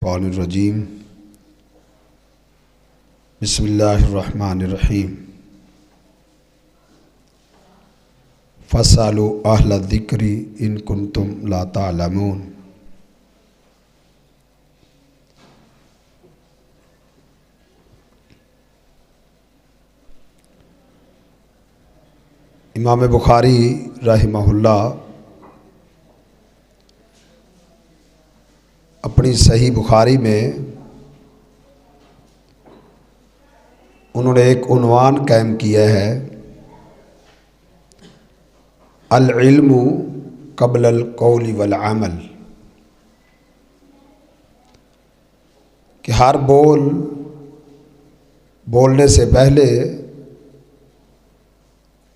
الشیطان الرجیم بسم اللہ الرحمن الرحیم فاسألوا اہل الذکر ان کنتم لا تعلمون۔ امام بخاری رحمہ اللہ اپنی صحیح بخاری میں انہوں نے ایک عنوان قائم کیا ہے، العلم قبل القول والعمل، کہ ہر بولنے سے پہلے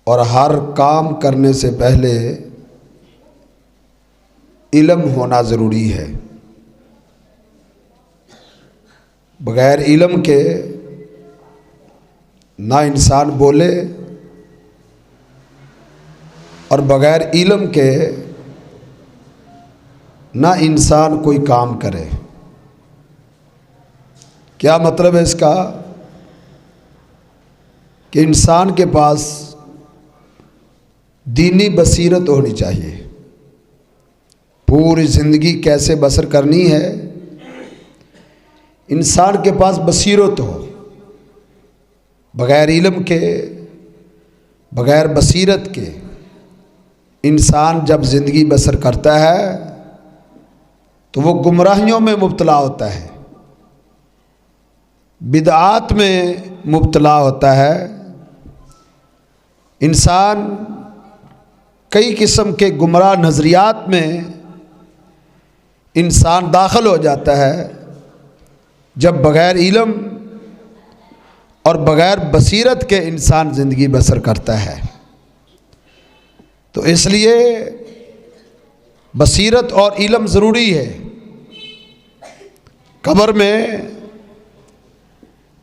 اور ہر کام کرنے سے پہلے علم ہونا ضروری ہے۔ بغیر علم کے نہ انسان بولے اور بغیر علم کے نہ انسان کوئی کام کرے۔ کیا مطلب ہے اس کا؟ کہ انسان کے پاس دینی بصیرت ہونی چاہیے، پوری زندگی کیسے بسر کرنی ہے انسان کے پاس بصیرت ہو۔ بغیر علم کے، بغیر بصیرت کے انسان جب زندگی بسر کرتا ہے تو وہ گمراہیوں میں مبتلا ہوتا ہے، بدعات میں مبتلا ہوتا ہے۔ انسان کئی قسم کے گمراہ نظریات میں انسان داخل ہو جاتا ہے جب بغیر علم اور بغیر بصیرت کے انسان زندگی بسر کرتا ہے۔ تو اس لیے بصیرت اور علم ضروری ہے۔ قبر میں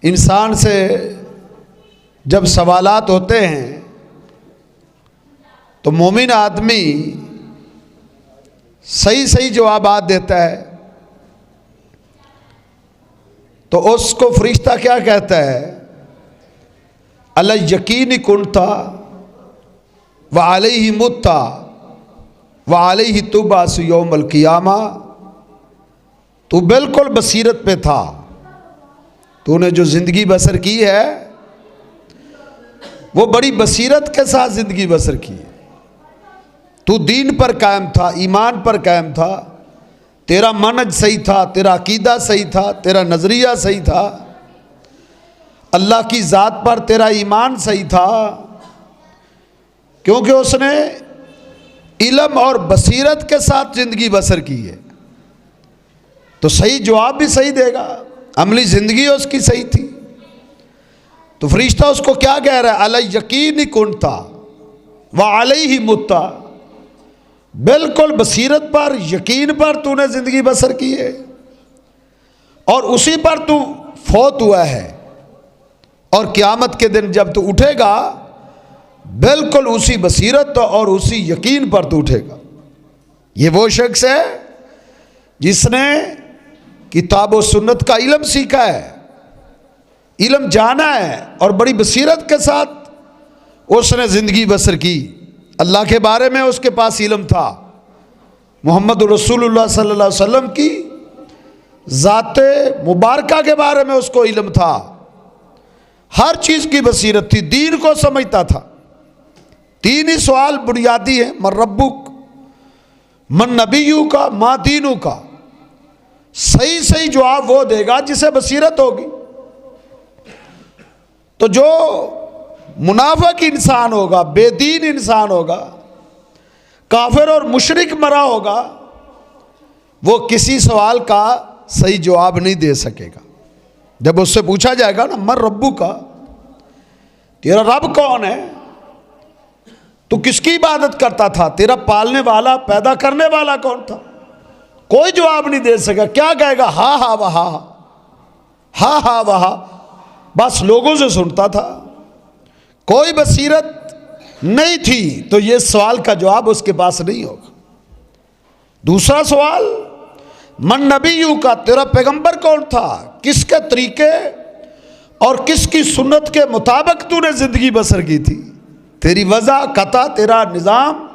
انسان سے جب سوالات ہوتے ہیں تو مومن آدمی صحیح جوابات دیتا ہے تو اس کو فرشتہ کیا کہتا ہے؟ علی یقین کنتا وعلیہ متا وعلیہ تبعث یوم القیامہ، تو بالکل بصیرت پہ تھا، تو نے جو زندگی بسر کی ہے وہ بڑی بصیرت کے ساتھ زندگی بسر کی ہے۔ تو دین پر قائم تھا، ایمان پر قائم تھا، تیرا منہج صحیح تھا، تیرا عقیدہ صحیح تھا، تیرا نظریہ صحیح تھا، اللہ کی ذات پر تیرا ایمان صحیح تھا، کیونکہ اس نے علم اور بصیرت کے ساتھ زندگی بسر کی ہے تو صحیح جواب بھی صحیح دے گا۔ عملی زندگی اس کی صحیح تھی تو فرشتہ اس کو کیا کہہ رہا ہے؟ علی یقین کنتا وعلیہ متا، بالکل بصیرت پر، یقین پر تو نے زندگی بسر کی ہے اور اسی پر تو فوت ہوا ہے، اور قیامت کے دن جب تو اٹھے گا بالکل اسی بصیرت اور اسی یقین پر تو اٹھے گا۔ یہ وہ شخص ہے جس نے کتاب و سنت کا علم سیکھا ہے، علم جانا ہے اور بڑی بصیرت کے ساتھ اس نے زندگی بسر کی۔ اللہ کے بارے میں اس کے پاس علم تھا، محمد رسول اللہ صلی اللہ علیہ وسلم کی ذات مبارکہ کے بارے میں اس کو علم تھا، ہر چیز کی بصیرت تھی، دین کو سمجھتا تھا۔ تین ہی سوال بنیادی ہیں، من ربک، من نبیک، ما دینک۔ صحیح جواب وہ دے گا جسے بصیرت ہوگی۔ تو جو منافق انسان ہوگا، بے دین انسان ہوگا، کافر اور مشرک مرا ہوگا، وہ کسی سوال کا صحیح جواب نہیں دے سکے گا۔ جب اس سے پوچھا جائے گا نا من ربو کا، تیرا رب کون ہے، تو کس کی عبادت کرتا تھا، تیرا پالنے والا، پیدا کرنے والا کون تھا، کوئی جواب نہیں دے سکا۔ کیا کہے گا؟ ہاں ہاں وہاں، ہاں ہاں وہاں، بس لوگوں سے سنتا تھا، کوئی بصیرت نہیں تھی، تو یہ سوال کا جواب اس کے پاس نہیں ہوگا۔ دوسرا سوال، من نبیوں کا، تیرا پیغمبر کون تھا، کس کے طریقے اور کس کی سنت کے مطابق تو نے زندگی بسر کی تھی، تیری وضع قطع، تیرا نظام،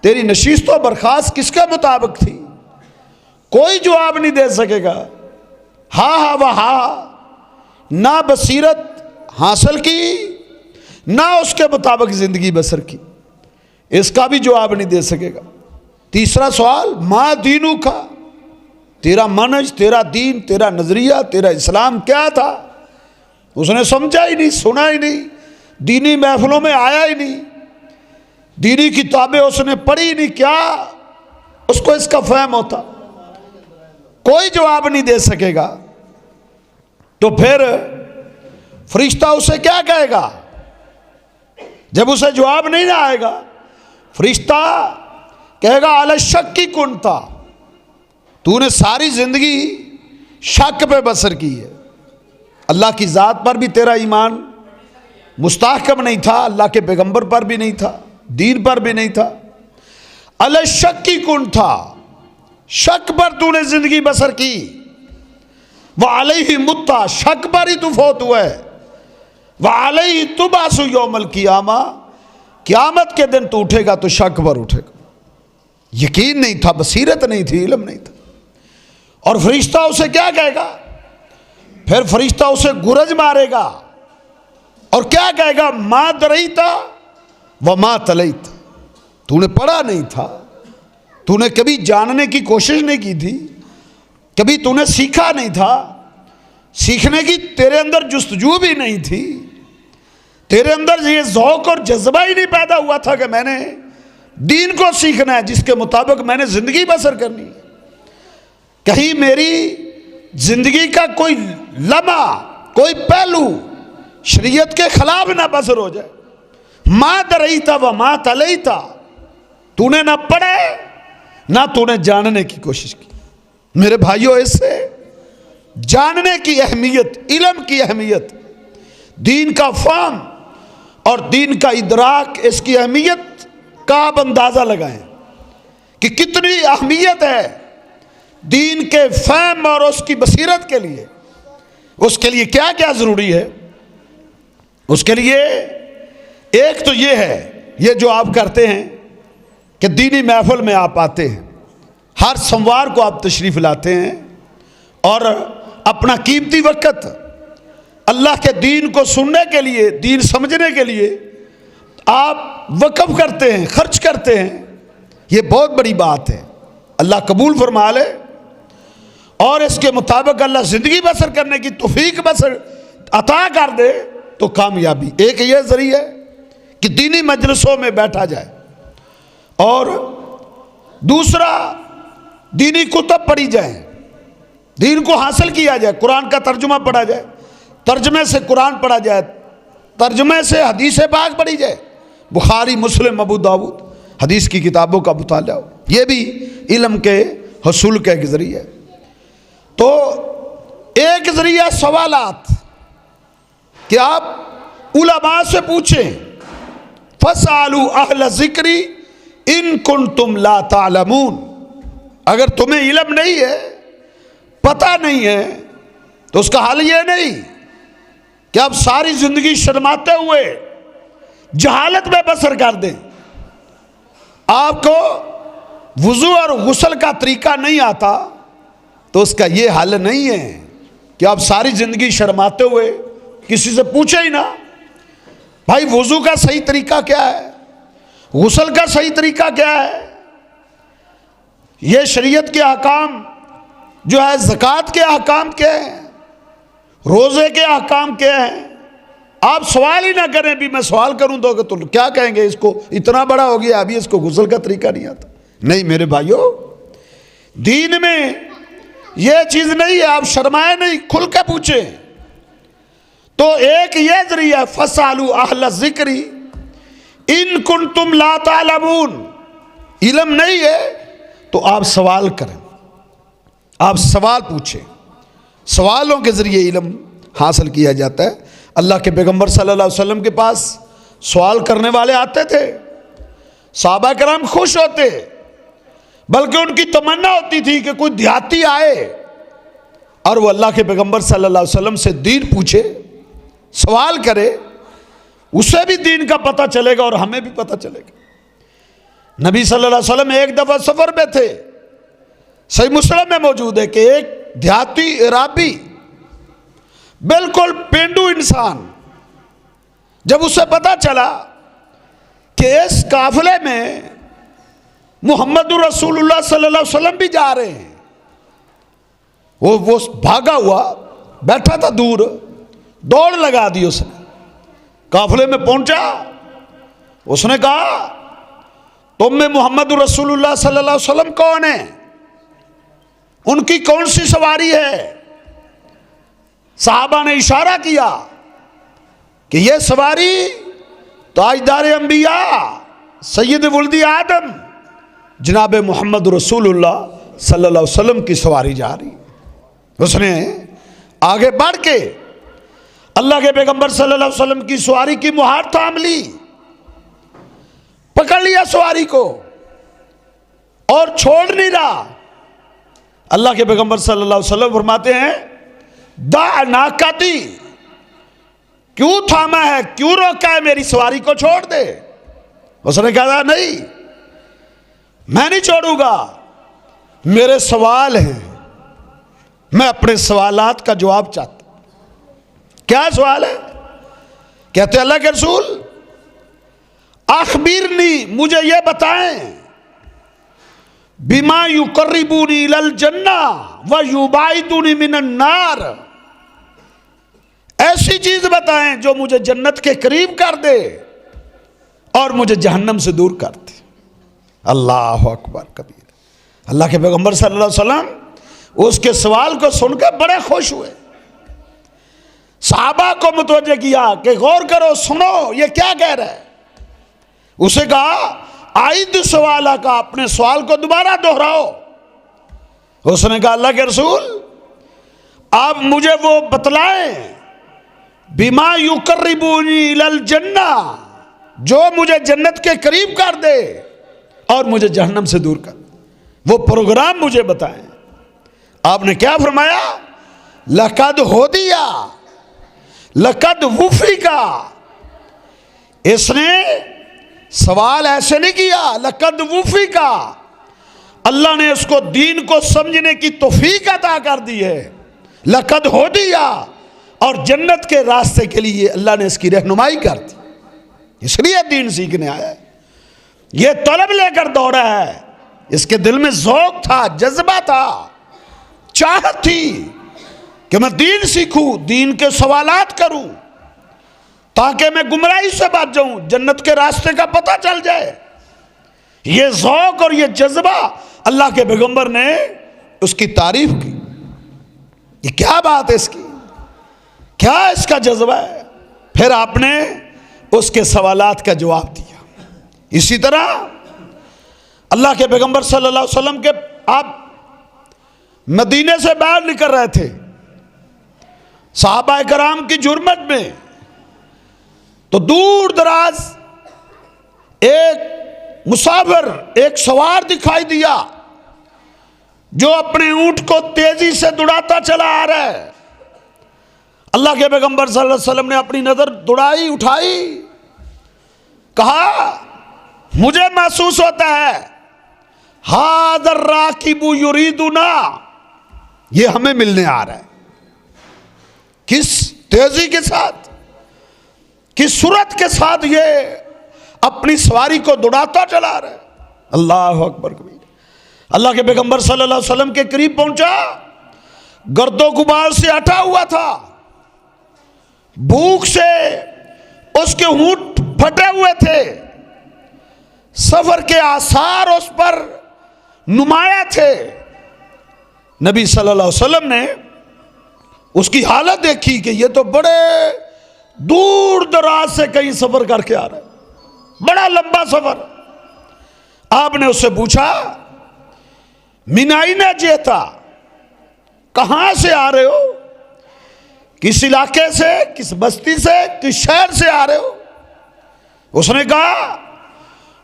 تیری نشست و برخاست کس کے مطابق تھی؟ کوئی جواب نہیں دے سکے گا۔ ہاں ہاں وہ ہاں، نہ بصیرت حاصل کی نہ اس کے مطابق زندگی بسر کی، اس کا بھی جواب نہیں دے سکے گا۔ تیسرا سوال، ما دینو کا، تیرا منہج، تیرا دین، تیرا نظریہ، تیرا اسلام کیا تھا؟ اس نے سمجھا ہی نہیں، سنا ہی نہیں، دینی محفلوں میں آیا ہی نہیں، دینی کتابیں اس نے پڑھی نہیں، کیا اس کو اس کا فہم ہوتا؟ کوئی جواب نہیں دے سکے گا۔ تو پھر فرشتہ اسے کیا کہے گا جب اسے جواب نہیں آئے گا؟ فرشتہ کہے گا علی شک کی کنتا، تو نے ساری زندگی شک پہ بسر کی ہے، اللہ کی ذات پر بھی تیرا ایمان مستحکم نہیں تھا، اللہ کے پیغمبر پر بھی نہیں تھا، دین پر بھی نہیں تھا، علی شک کی کنتا، شک پر تو نے زندگی بسر کی، وعلیہ متا، شک پر ہی تو فوت ہوا ہے، وعلیہ تبعث یوم القیامہ، قیامت کے دن تو اٹھے گا تو شک پر اٹھے گا۔ یقین نہیں تھا، بصیرت نہیں تھی، علم نہیں تھا۔ اور فرشتہ اسے کیا کہے گا؟ پھر فرشتہ اسے گرج مارے گا اور کیا کہے گا؟ ما دریتا وما تلیتا، تو نے پڑھا نہیں تھا، تو نے کبھی جاننے کی کوشش نہیں کی تھی، کبھی تو نے سیکھا نہیں تھا، سیکھنے کی تیرے اندر جستجو بھی نہیں تھی، تیرے اندر یہ ذوق اور جذبہ ہی نہیں پیدا ہوا تھا کہ میں نے دین کو سیکھنا ہے، جس کے مطابق میں نے زندگی بسر کرنی ہے۔ کہیں میری زندگی کا کوئی لمحہ، کوئی پہلو شریعت کے خلاف نہ بسر ہو جائے۔ ما دریتا وما تلیتا، تو نے نہ پڑھے نہ تو نے جاننے کی کوشش کی۔ میرے بھائیوں، اس سے جاننے کی اہمیت، علم کی اہمیت، دین کا فہم اور دین کا ادراک، اس کی اہمیت کا آپ اندازہ لگائیں کہ کتنی اہمیت ہے دین کے فہم اور اس کی بصیرت کے لیے۔ اس کے لیے کیا کیا ضروری ہے؟ اس کے لیے ایک تو یہ ہے، یہ جو آپ کرتے ہیں کہ دینی محفل میں آپ آتے ہیں، ہر سوموار کو آپ تشریف لاتے ہیں اور اپنا قیمتی وقت اللہ کے دین کو سننے کے لیے، دین سمجھنے کے لیے آپ وقف کرتے ہیں، خرچ کرتے ہیں، یہ بہت بڑی بات ہے۔ اللہ قبول فرما لے اور اس کے مطابق اللہ زندگی بسر کرنے کی توفیق بسر عطا کر دے تو کامیابی۔ ایک یہ ذریعہ ہے کہ دینی مجلسوں میں بیٹھا جائے، اور دوسرا دینی کتب پڑھی جائیں، دین کو حاصل کیا جائے، قرآن کا ترجمہ پڑھا جائے، ترجمے سے قرآن پڑھا جائے، ترجمے سے حدیث پاک پڑھی جائے، بخاری، مسلم، ابو داؤد، حدیث کی کتابوں کا مطالعہ ہو۔ یہ بھی علم کے حصول کا ایک ذریعہ ہے۔ تو ایک ذریعہ سوالات کہ آپ علماء سے پوچھیں، فَاسْأَلُوا أَهْلَ الذِّكْرِ إِن كُنتُمْ لَا تَعْلَمُونَ، اگر تمہیں علم نہیں ہے، پتہ نہیں ہے، تو اس کا حل یہ نہیں کہ آپ ساری زندگی شرماتے ہوئے جہالت میں بسر کر دیں۔ آپ کو وضو اور غسل کا طریقہ نہیں آتا تو اس کا یہ حل نہیں ہے کہ آپ ساری زندگی شرماتے ہوئے کسی سے پوچھیں ہی نہ، بھائی وضو کا صحیح طریقہ کیا ہے، غسل کا صحیح طریقہ کیا ہے، یہ شریعت کے احکام جو ہے، زکوٰۃ کے احکام کیا ہیں، روزے کے احکام کیا ہیں۔ آپ سوال ہی نہ کریں، بھی میں سوال کروں تو کیا کہیں گے، اس کو اتنا بڑا ہو گیا ابھی اس کو غسل کا طریقہ نہیں آتا۔ نہیں میرے بھائیوں، دین میں یہ چیز نہیں ہے، آپ شرمائے نہیں، کھل کے پوچھیں۔ تو ایک یہ ذریعہ، فَاسْأَلُوا أَهْلَ الذِّكْرِ إِن كُنتُمْ لَا تَعْلَمُونَ، علم نہیں ہے تو آپ سوال کریں، آپ سوال پوچھیں، سوالوں کے ذریعے علم حاصل کیا جاتا ہے۔ اللہ کے پیغمبر صلی اللہ علیہ وسلم کے پاس سوال کرنے والے آتے تھے، صحابہ کرام خوش ہوتے، بلکہ ان کی تمنا ہوتی تھی کہ کوئی دیہاتی آئے اور وہ اللہ کے پیغمبر صلی اللہ علیہ وسلم سے دین پوچھے، سوال کرے، اسے بھی دین کا پتہ چلے گا اور ہمیں بھی پتہ چلے گا۔ نبی صلی اللہ علیہ وسلم ایک دفعہ سفر میں تھے، صحیح مسلم میں موجود ہے کہ ایک دیہاتی عرابی، بالکل پینڈو انسان، جب اسے پتہ چلا کہ اس قافلے میں محمد رسول اللہ صلی اللہ علیہ وسلم بھی جا رہے ہیں، وہ بھاگا ہوا بیٹھا تھا دور، دوڑ لگا دی اس نے، قافلے میں پہنچا، اس نے کہا تم میں محمد رسول اللہ صلی اللہ علیہ وسلم کون ہیں، ان کی کون سی سواری ہے؟ صحابہ نے اشارہ کیا کہ یہ سواری تاجدار انبیاء سید ولد آدم جناب محمد رسول اللہ صلی اللہ علیہ وسلم کی سواری جا رہی۔ اس نے آگے بڑھ کے اللہ کے پیغمبر صلی اللہ علیہ وسلم کی سواری کی مہار تھام لی، پکڑ لیا سواری کو اور چھوڑ نہیں رہا۔ اللہ کے پیغمبر صلی اللہ علیہ وسلم فرماتے ہیں دع ناقتی، کیوں تھاما ہے، کیوں روکا ہے، میری سواری کو چھوڑ دے۔ اس نے کہا نہیں میں نہیں چھوڑوں گا، میرے سوال ہیں، میں اپنے سوالات کا جواب چاہتا ہوں۔ کیا سوال ہے؟ کہتے اللہ کے رسول اخبرنی، مجھے یہ بتائیں، بما یقربونی الی الجنہ ویبعدونی من النار، ایسی چیز بتائیں جو مجھے جنت کے قریب کر دے اور مجھے جہنم سے دور کر دے۔ اللہ اکبر کبیر۔ اللہ کے پیغمبر صلی اللہ علیہ وسلم اس کے سوال کو سن کر بڑے خوش ہوئے، صحابہ کو متوجہ کیا کہ غور کرو، سنو یہ کیا کہہ رہا ہے۔ اسے کہا عید سوالہ کا، اپنے سوال کو دوبارہ دہراؤ۔ اس نے کہا اللہ کے رسول آپ مجھے وہ بتلائیں بما یقربونی الی الجنہ، جو مجھے جنت کے قریب کر دے اور مجھے جہنم سے دور کر دے، وہ پروگرام مجھے بتائیں۔ آپ نے کیا فرمایا؟ لقد ہدیٰ لقد وفقا۔ اس نے سوال ایسے نہیں کیا، لقد وفقا، اللہ نے اس کو دین کو سمجھنے کی توفیق عطا کر دی ہے، لقد ہدیٰ، اور جنت کے راستے کے لیے اللہ نے اس کی رہنمائی کر دی، اس لیے دین سیکھنے آیا ہے، یہ طلب لے کر دوڑا ہے، اس کے دل میں ذوق تھا، جذبہ تھا، چاہت تھی کہ میں دین سیکھوں، دین کے سوالات کروں تاکہ میں گمراہی سے بچ جاؤں، جنت کے راستے کا پتہ چل جائے۔ یہ ذوق اور یہ جذبہ اللہ کے پیغمبر نے اس کی تعریف کی، یہ کیا بات ہے اس کی، کیا اس کا جذبہ ہے۔ پھر آپ نے اس کے سوالات کا جواب دیا۔ اسی طرح اللہ کے پیغمبر صلی اللہ علیہ وسلم کے آپ مدینے سے باہر نکل رہے تھے، صحابہ کرام کی جرمت میں، تو دور دراز ایک مسافر، ایک سوار دکھائی دیا جو اپنے اونٹ کو تیزی سے دوڑاتا چلا آ رہا ہے۔ اللہ کے پیغمبر صلی اللہ علیہ وسلم نے اپنی نظر دوڑائی، اٹھائی، کہا مجھے محسوس ہوتا ہے ھذا الراکب یریدنا، یہ ہمیں ملنے آ رہا ہے۔ کس تیزی کے ساتھ، کس سرعت کے ساتھ یہ اپنی سواری کو دوڑاتا چلا رہا ہے۔ اللہ اکبر کبیر۔ اللہ کے پیغمبر صلی اللہ علیہ وسلم کے قریب پہنچا، گرد و غبار سے ہٹا ہوا تھا، بھوک سے اس کے ہونٹ پھٹے ہوئے تھے، سفر کے آثار اس پر نمایاں تھے۔ نبی صلی اللہ علیہ وسلم نے اس کی حالت دیکھی کہ یہ تو بڑے دور دراز سے کہیں سفر کر کے آ رہا ہے، بڑا لمبا سفر۔ آپ نے اس سے پوچھا من این جئتا، کہاں سے آ رہے ہو، کس علاقے سے، کس بستی سے، کس شہر سے آ رہے ہو؟ اس نے کہا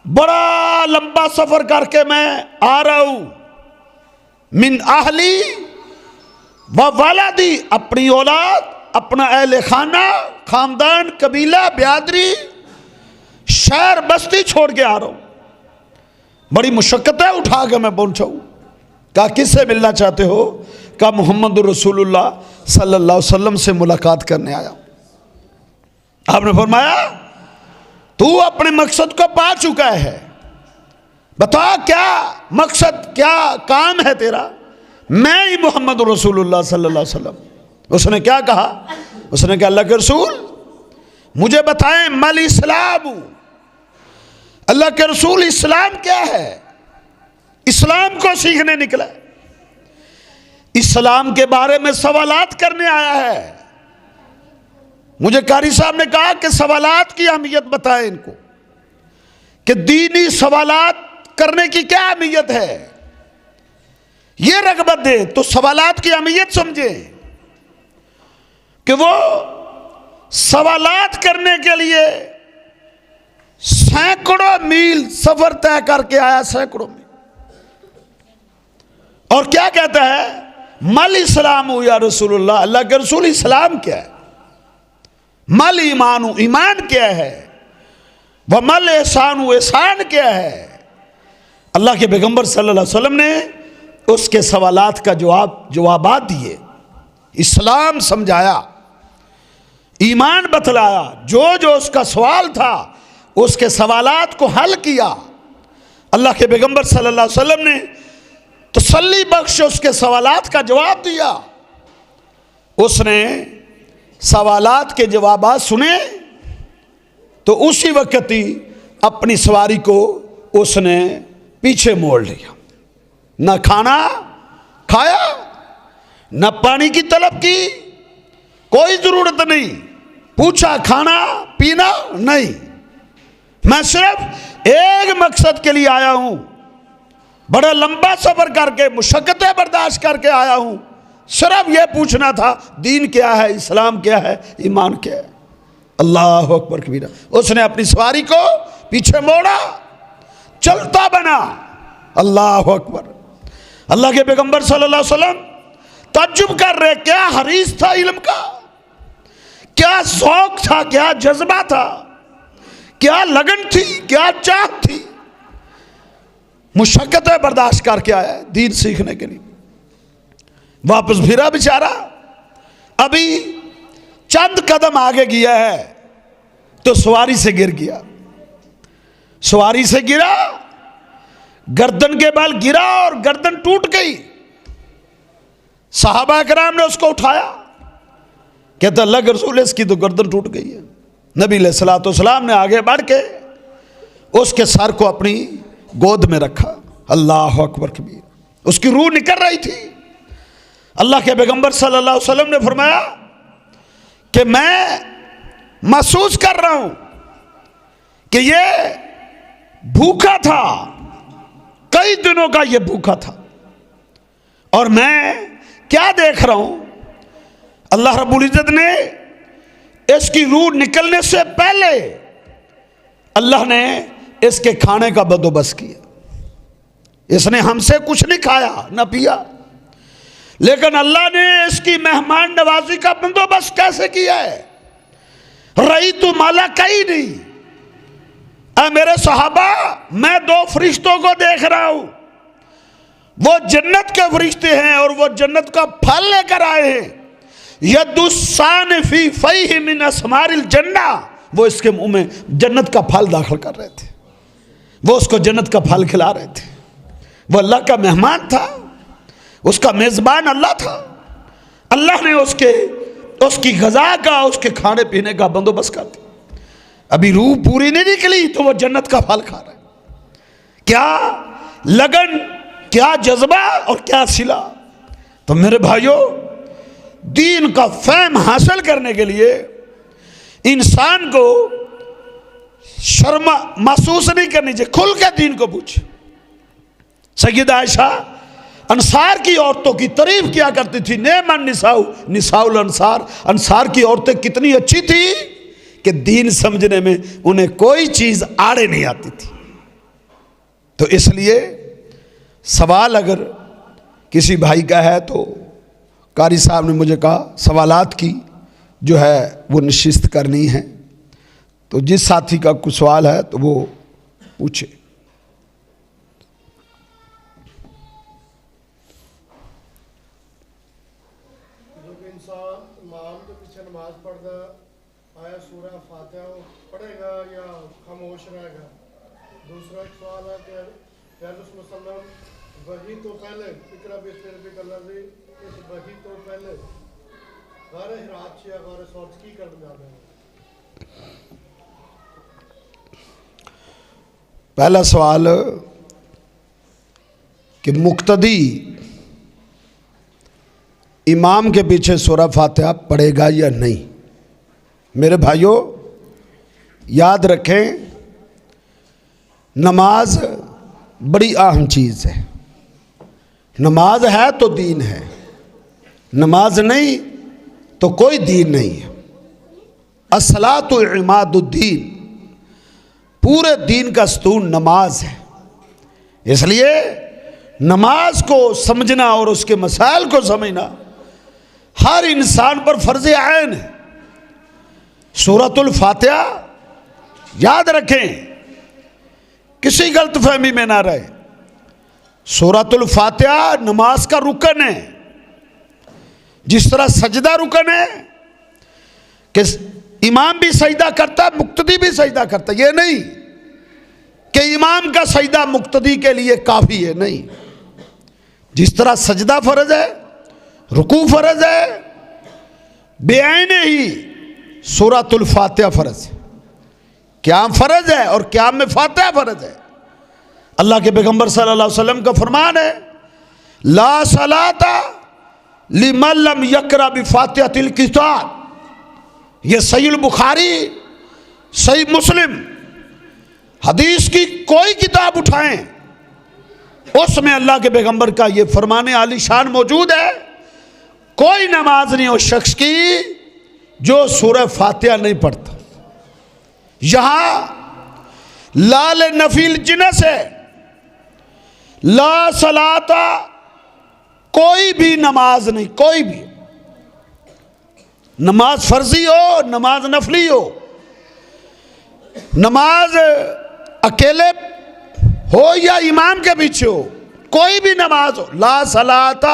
بڑا لمبا سفر کر کے میں آ رہا ہوں، من اہلی و والدی، اپنی اولاد، اپنا اہل خانہ، خاندان، قبیلہ، برادری، شہر بستی چھوڑ کے آ رہا ہوں، بڑی مشقتیں اٹھا کے میں پہنچا ہوں۔ کہا کس سے ملنا چاہتے ہو؟ کہا محمد رسول اللہ صلی اللہ علیہ وسلم سے ملاقات کرنے آیا ہوں۔ آپ نے فرمایا تو اپنے مقصد کو پا چکا ہے، بتا کیا مقصد، کیا کام ہے تیرا؟ میں ہی محمد رسول اللہ صلی اللہ علیہ وسلم۔ اس نے کیا کہا؟ اس نے کہا اللہ کے رسول مجھے بتائیں مل اسلام، اللہ کے رسول اسلام کیا ہے؟ اسلام کو سیکھنے نکلا، اسلام کے بارے میں سوالات کرنے آیا ہے۔ مجھے قاری صاحب نے کہا کہ سوالات کی اہمیت بتائیں ان کو، کہ دینی سوالات کرنے کی کیا اہمیت ہے، یہ رغبت دے تو سوالات کی اہمیت سمجھیں کہ وہ سوالات کرنے کے لیے سینکڑوں میل سفر طے کر کے آیا، سینکڑوں میل، اور کیا کہتا ہے مل اسلام یا رسول اللہ، اللہ کے رسول اسلام کیا ہے؟ مل ایمان، ایمان کیا ہے؟ ومل احسان، احسان کیا ہے؟ اللہ کے پیغمبر صلی اللہ علیہ وسلم نے اس کے سوالات کا جوابات دیے، اسلام سمجھایا، ایمان بتلایا، جو اس کا سوال تھا اس کے سوالات کو حل کیا۔ اللہ کے پیغمبر صلی اللہ علیہ وسلم نے تسلی بخش اس کے سوالات کا جواب دیا۔ اس نے سوالات کے جوابات سنے تو اسی وقت ہی اپنی سواری کو اس نے پیچھے موڑ لیا، نہ کھانا کھایا، نہ پانی کی طلب کی، کوئی ضرورت نہیں، پوچھا کھانا پینا نہیں، میں صرف ایک مقصد کے لیے آیا ہوں، بڑا لمبا سفر کر کے مشقتیں برداشت کر کے آیا ہوں، صرف یہ پوچھنا تھا دین کیا ہے، اسلام کیا ہے، ایمان کیا ہے۔ اللہ اکبر کبیرہ۔ اس نے اپنی سواری کو پیچھے موڑا، چلتا بنا۔ اللہ اکبر۔ اللہ کے پیغمبر صلی اللہ علیہ وسلم تعجب کر رہے، کیا حریص تھا علم کا، کیا ذوق تھا، کیا جذبہ تھا، کیا لگن تھی، کیا چاہت تھی۔ مشقتیں برداشت کر کے آیا ہے دین سیکھنے کے لیے، واپس پھرا بیچارہ، ابھی چند قدم آگے گیا ہے تو سواری سے گر گیا، سواری سے گرا، گردن کے بال گرا اور گردن ٹوٹ گئی۔ صحابہ کرام نے اس کو اٹھایا، کہتا اللہ کے رسول اس کی تو گردن ٹوٹ گئی ہے۔ نبی علیہ الصلوۃ والسلام نے آگے بڑھ کے اس کے سر کو اپنی گود میں رکھا۔ اللہ اکبر کبیر۔ اس کی روح نکل رہی تھی۔ اللہ کے پیغمبر صلی اللہ علیہ وسلم نے فرمایا کہ میں محسوس کر رہا ہوں کہ یہ بھوکا تھا، کئی دنوں کا یہ بھوکا تھا، اور میں کیا دیکھ رہا ہوں، اللہ رب العزت نے اس کی روح نکلنے سے پہلے اللہ نے اس کے کھانے کا بندوبست کیا۔ اس نے ہم سے کچھ نہیں کھایا نہ پیا، لیکن اللہ نے اس کی مہمان نوازی کا بندوبست کیسے کیا ہے؟ رأیت ملکین، اے میرے صحابہ میں دو فرشتوں کو دیکھ رہا ہوں، وہ جنت کے فرشتے ہیں اور وہ جنت کا پھل لے کر آئے ہیں۔ یدسان فی فیہ من اسمار الجنہ، وہ اس کے منہ میں جنت کا پھل داخل کر رہے تھے، وہ اس کو جنت کا پھل کھلا رہے تھے۔ وہ اللہ کا مہمان تھا، اس کا میزبان اللہ تھا۔ اللہ نے اس کی غذا کا، اس کے کھانے پینے کا بندوبست کر دیا۔ ابھی روح پوری نہیں نکلی تو وہ جنت کا پھل کھا رہے۔ کیا لگن، کیا جذبہ اور کیا صلہ۔ تو میرے بھائیوں، دین کا فہم حاصل کرنے کے لیے انسان کو شرم محسوس نہیں کرنی چاہیے، کھل کے دین کو پوچھے۔ سیدہ عائشہ انصار کی عورتوں کی تعریف کیا کرتی تھی، نعم النساء نساء الانصار، انصار کی عورتیں کتنی اچھی تھی کہ دین سمجھنے میں انہیں کوئی چیز آڑے نہیں آتی تھی۔ تو اس لیے سوال اگر کسی بھائی کا ہے تو قاری صاحب نے مجھے کہا سوالات کی جو ہے وہ نشست کرنی ہے، تو جس ساتھی کا کوئی سوال ہے تو وہ پوچھے۔ جب انسان امام کے پیچھے نماز پڑھتا آیا سورہ فاتحہ پڑھے گا یا خاموش رہے گا؟ دوسرا ایک سوال ہے کہ پیغمبر وسلم وحی تو پہلے اقرا بسم ربک الذی، اس وحی تو پہلے غار حرات یا غار ثور کی کر جاتے ہیں؟ پہلا سوال کہ مقتدی امام کے پیچھے سورہ فاتحہ پڑھے گا یا نہیں؟ میرے بھائیوں یاد رکھیں، نماز بڑی اہم چیز ہے۔ نماز ہے تو دین ہے، نماز نہیں تو کوئی دین نہیں ہے۔ الصلاۃ عماد الدین، پورے دین کا ستون نماز ہے۔ اس لیے نماز کو سمجھنا اور اس کے مسائل کو سمجھنا ہر انسان پر فرض عین ہے۔ سورۃ الفاتحہ یاد رکھیں، کسی غلط فہمی میں نہ رہے، سورۃ الفاتحہ نماز کا رکن ہے۔ جس طرح سجدہ رکن ہے کہ امام بھی سجدہ کرتا ہے، مقتدی بھی سجدہ کرتا ہے، یہ نہیں کہ امام کا سجدہ مقتدی کے لیے کافی ہے، نہیں۔ جس طرح سجدہ فرض ہے، رکوع فرض ہے، بعین ہی سورۃ الفاتحہ فرض ہے۔ قیام فرض ہے اور قیام میں فاتحہ فرض ہے۔ اللہ کے پیغمبر صلی اللہ علیہ وسلم کا فرمان ہے، لا صلاۃ لمن لم یقرأ بفاتحۃ الکتاب۔ یہ صحیح البخاری، صحیح مسلم، حدیث کی کوئی کتاب اٹھائیں، اس میں اللہ کے پیغمبر کا یہ فرمان عالی شان موجود ہے، کوئی نماز نہیں اس شخص کی جو سورہ فاتحہ نہیں پڑھتا۔ یہاں لال نفی الجنس ہے، لا صلاۃ، کوئی بھی نماز نہیں، کوئی بھی نماز فرضی ہو، نماز نفلی ہو، نماز اکیلے ہو یا امام کے پیچھے ہو، کوئی بھی نماز ہو، لا صلاۃ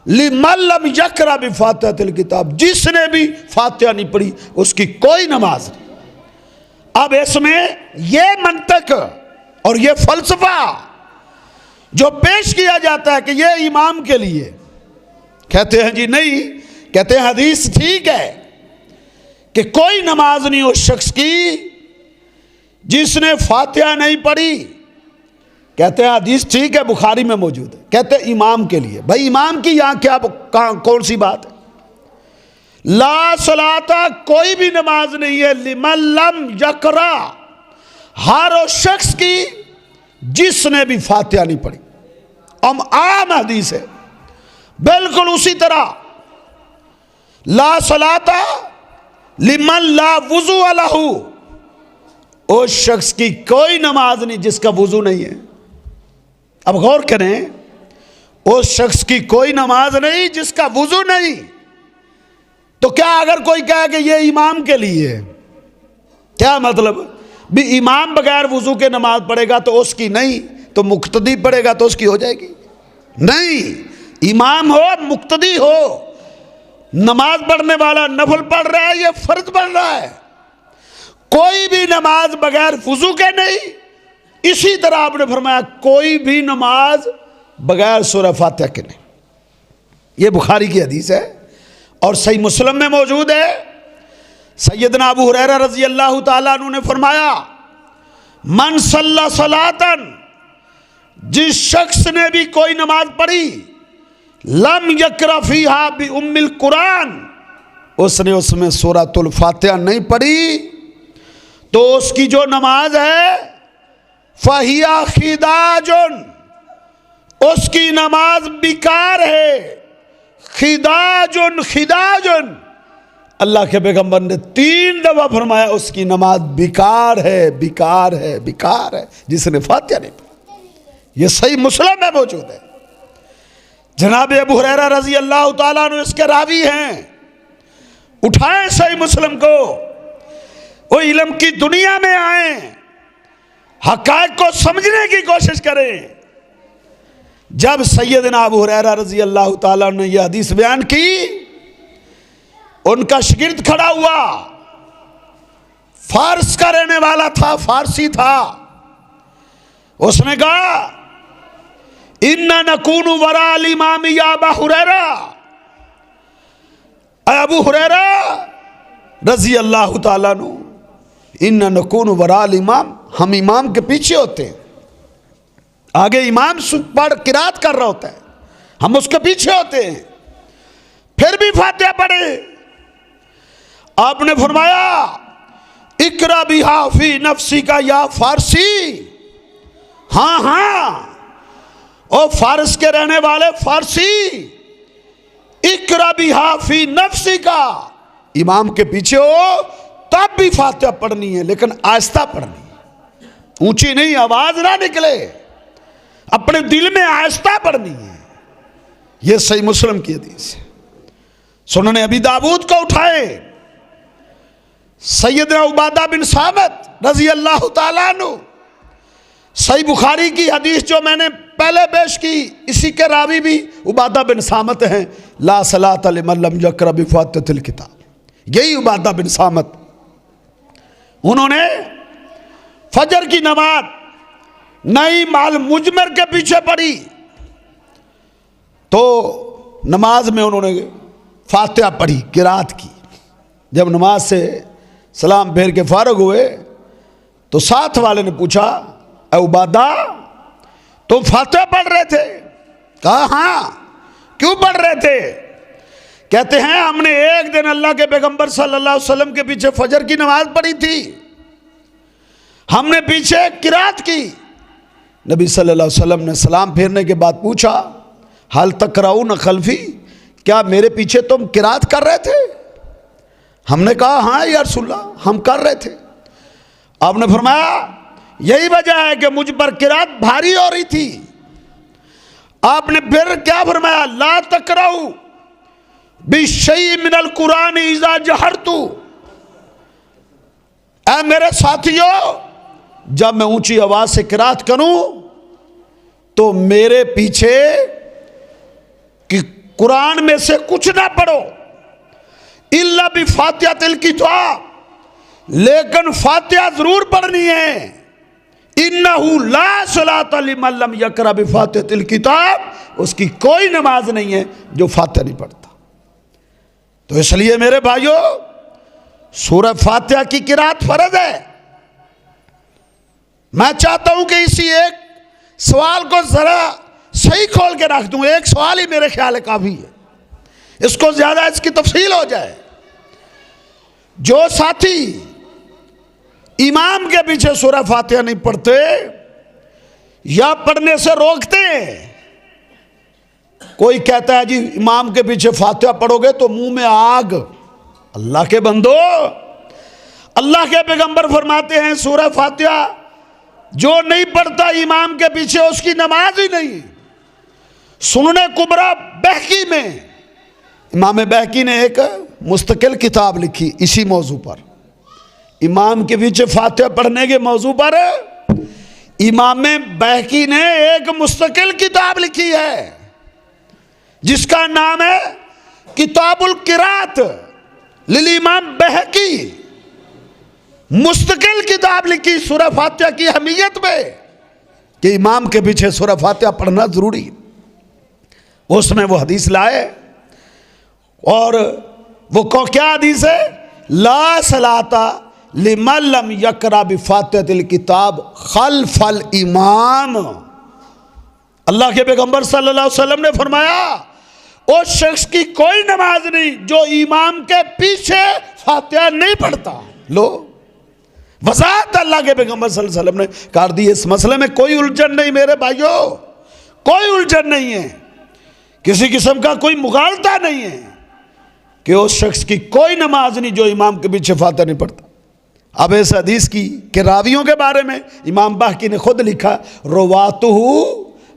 لمن لم یقرأ بفاتحۃ الکتاب، جس نے بھی فاتحہ نہیں پڑھی اس کی کوئی نماز نہیں۔ اب اس میں یہ منطق اور یہ فلسفہ جو پیش کیا جاتا ہے کہ یہ امام کے لیے، کہتے ہیں جی نہیں، کہتے ہیں حدیث ٹھیک ہے کہ کوئی نماز نہیں اس شخص کی جس نے فاتحہ نہیں پڑھی، کہتے ہیں حدیث ٹھیک ہے، بخاری میں موجود ہے، کہتے ہیں امام کے لیے۔ بھائی امام کی یہاں کیا کون سی بات ہے؟ لا صلاۃ، کوئی بھی نماز نہیں ہے، لمن لم یقرأ، ہر اس شخص کی جس نے بھی فاتحہ نہیں پڑھی۔ عام حدیث ہے، بالکل اسی طرح لا صلاۃ لمن لا وضوء لہ، اس شخص کی کوئی نماز نہیں جس کا وضو نہیں ہے۔ اب غور کریں، اس شخص کی کوئی نماز نہیں جس کا وضو نہیں، تو کیا اگر کوئی کہے کہ یہ امام کے لیے ہے، کیا مطلب؟ بھی امام بغیر وضو کے نماز پڑھے گا تو اس کی نہیں، تو مقتدی پڑھے گا تو اس کی ہو جائے گی؟ نہیں، امام ہو مقتدی ہو، نماز پڑھنے والا نفل پڑھ رہا ہے یہ فرض پڑھ رہا ہے، کوئی بھی نماز بغیر وضو کے نہیں۔ اسی طرح آپ نے فرمایا کوئی بھی نماز بغیر سورہ فاتحہ کے نہیں۔ یہ بخاری کی حدیث ہے اور صحیح مسلم میں موجود ہے۔ سیدنا ابو ہریرہ رضی اللہ تعالیٰ عنہ نے فرمایا، من صلی صلاۃً، جس شخص نے بھی کوئی نماز پڑھی، لم یقرأ فیہا بأم القرآن، اس نے اس میں سورۃ الفاتحہ نہیں پڑھی، تو اس کی جو نماز ہے فَهِيَ خِدَاجٌ، اس کی نماز بیکار ہے۔ خداجن خداجن، اللہ کے پیغمبر نے 3 دفعہ فرمایا اس کی نماز بیکار ہے، بیکار ہے، بیکار ہے، جس نے فاتحہ نہیں پڑھی۔ یہ صحیح مسلم میں موجود ہے. جناب ابو ہریرہ رضی اللہ تعالیٰ عنہ اس کے راوی ہیں. اٹھائیں صحیح مسلم کو, وہ علم کی دنیا میں آئیں, حقائق کو سمجھنے کی کوشش کریں. جب سیدنا ابو ہریرہ رضی اللہ تعالیٰ عنہ نے یہ حدیث بیان کی, ان کا شاگرد کھڑا ہوا, فارس کا رہنے والا تھا, فارسی تھا. اس نے کہا اِنَّا نَكُونُ وَرَاءَ الْإِمَامِ يَا أَبَا هُرَيْرَةَ, اے ابو ہریرہ رضی اللہ تعالیٰ عنہ, اِنَّا نَكُونُ وَرَاءَ الْإِمَامِ, ہم امام کے پیچھے ہوتے ہیں. آگے امام پڑھ قرات کر رہا ہوتا ہے, ہم اس کے پیچھے ہوتے ہیں, پھر بھی فاتحہ پڑھے. آپ نے فرمایا اقرا بہا فی نفسی کا یا فارسی, ہاں ہاں او فارس کے رہنے والے فارسی, اقرا بہا فی نفسی کا, امام کے پیچھے ہو تب بھی فاتحہ پڑھنی ہے, لیکن آہستہ پڑھنی ہے, اونچی نہیں, آواز نہ نکلے, اپنے دل میں آہستہ پڑھنی ہے. یہ صحیح مسلم کی حدیث ہے. سنن ابی داؤد کو اٹھائے, سیدنا عبادہ بن صامت رضی اللہ تعالیٰ عنہ, صحیح بخاری کی حدیث جو میں نے پہلے پیش کی, اسی کے راوی بھی عبادہ بن صامت ہیں. لا صلاۃ لمن لم یقرأ بفاتحۃ الکتاب, یہی عبادہ بن صامت, انہوں نے فجر کی نماز نئی مال مجمر کے پیچھے پڑھی, تو نماز میں انہوں نے فاتحہ پڑھی, قرات کی. جب نماز سے سلام پھیر کے فارغ ہوئے تو ساتھ والے نے پوچھا اے عبادہ تم فاتحہ پڑھ رہے تھے؟ کہا ہاں. کیوں پڑھ رہے تھے؟ کہتے ہیں ہم نے ایک دن اللہ کے پیغمبر صلی اللہ علیہ وسلم کے پیچھے فجر کی نماز پڑھی تھی, ہم نے پیچھے قرات کی. نبی صلی اللہ علیہ وسلم نے سلام پھیرنے کے بعد پوچھا حل تقرؤون خلفی, کیا میرے پیچھے تم قرات کر رہے تھے؟ ہم نے کہا ہاں یا رسول اللہ ہم کر رہے تھے. آپ نے فرمایا یہی وجہ ہے کہ مجھ پر قرات بھاری ہو رہی تھی. آپ نے پھر کیا فرمایا لا تقرؤ بشیء من القرآن اذا جہرت, اے میرے ساتھیو جب میں اونچی آواز سے قرات کروں تو میرے پیچھے کہ قرآن میں سے کچھ نہ پڑھو, الا بفاتحۃ الکتاب, لیکن فاتحہ ضرور پڑھنی ہے. انہ لا صلاۃ لمن لم یقرأ بفاتحۃ الکتاب, اس کی کوئی نماز نہیں ہے جو فاتحہ نہیں پڑھتا. تو اس لیے میرے بھائیو سورہ فاتحہ کی قرات فرض ہے. میں چاہتا ہوں کہ اسی ایک سوال کو ذرا صحیح کھول کے رکھ دوں. ایک سوال ہی میرے خیال ہے کافی ہے, اس کو زیادہ اس کی تفصیل ہو جائے. جو ساتھی امام کے پیچھے سورہ فاتحہ نہیں پڑھتے یا پڑھنے سے روکتے ہیں, کوئی کہتا ہے جی امام کے پیچھے فاتحہ پڑھو گے تو منہ میں آگ. اللہ کے بندو, اللہ کے پیغمبر فرماتے ہیں سورہ فاتحہ جو نہیں پڑھتا امام کے پیچھے اس کی نماز ہی نہیں. سنن کبریٰ بہقی میں امام بہقی نے ایک مستقل کتاب لکھی اسی موضوع پر, امام کے پیچھے فاتحہ پڑھنے کے موضوع پر امام بہقی نے ایک مستقل کتاب لکھی ہے جس کا نام ہے کتاب القرات للامام بہقی. مستقل کتاب لکھی سورہ فاتحہ کی اہمیت میں کہ امام کے پیچھے سورہ فاتحہ پڑھنا ضروری. اس میں وہ حدیث لائے, اور وہ کیا حدیث ہے, لا صلاۃ لمن لم یقرأ بفاتحۃ الکتاب خلف الامام. اللہ کے پیغمبر صلی اللہ علیہ وسلم نے فرمایا اس شخص کی کوئی نماز نہیں جو امام کے پیچھے فاتحہ نہیں پڑھتا. لو وضاحت اللہ کے پیغمبر صلی اللہ علیہ وسلم نے کر دی. اس مسئلے میں کوئی الجھن نہیں میرے بھائیو, کوئی الجھن نہیں ہے, کسی قسم کا کوئی مغالطہ نہیں ہے کہ اس شخص کی کوئی نماز نہیں جو امام کے پیچھے فاتحہ نہیں پڑھتا. اب اس حدیث کی کہ راویوں کے بارے میں امام بہقی نے خود لکھا رواتہ